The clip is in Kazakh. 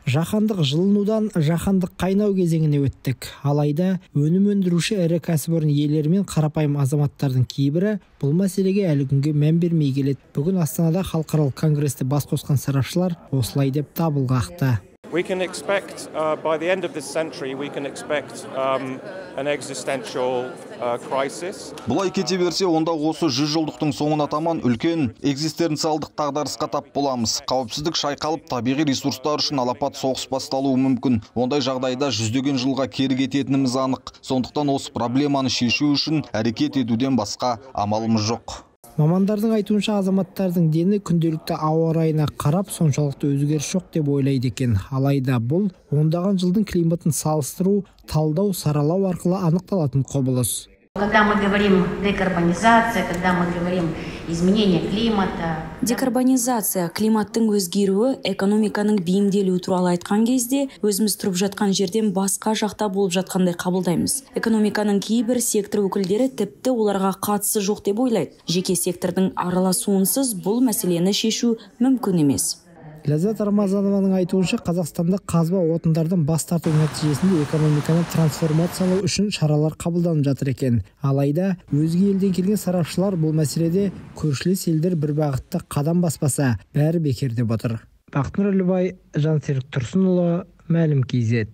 Жаһандық жылынудан жаһандық қайнау кезеңіне өттік. Алайда өнім өндіруші ірі кәсіпорын иелері мен қарапайым азаматтардың кейбірі бұл мәселеге әлі күнге мән бермей келеді. Бүгін Астанада халықаралық конгресте бас қосқан сарапшылар осылай деп дабыл қақты. We can expect, by the end of this century, we can expect an existential crisis. Бұлай кете берсе, онда осы 100 жылдықтың соңына таман үлкен экзистенциалдық дағдарысқа тап боламыз. Қауіпсіздік шайқалып, табиғи ресурстар үшін алапат соғыс басталуы мүмкін. Ондай жағдайда жүздеген жылға кері кететініміз анық. Сондықтан осы проблеманы шешу үшін әрекет етуден басқа амалымыз жоқ. Мамандардың айтуынша азаматтардың дені күнделікті ауа райына қарап соншалықты өзгеріс жоқ деп ойлайды екен. Алайда бұл ондаған жылдың климатын салыстыру, талдау, саралау арқылы анықталатын құбылыс. Когда мы говорим декарбонизация, когда мы говорим изменение климата. Декарбонизация, климаттың өзгеруі, экономиканың бейімделуі туралы айтқан кезде, өзіміз тұрып жатқан жерден басқа жақта болып жатқандай қабылдаймыз. Экономиканың кейбір сектор өкілдері тіпті оларға қатысы жоқ деп ойлайды. Жеке сектордың араласуынсыз бұл мәселені шешу мүмкін емес. Ләззат Рамазанованың айтуынша, Қазақстанда қазба отындардан бас тарту нәтижесінде экономиканы трансформациялау үшін шаралар қабылданып жатыр екен. Алайда өзге елден келген сарапшылар бұл мәселеде көршілес елдер бір бағытта қадам баспаса, бәрі бекер деп отыр. Бақытнұр Әлібай, Жансерік Тұрсынұлы, Мәлім КЗ.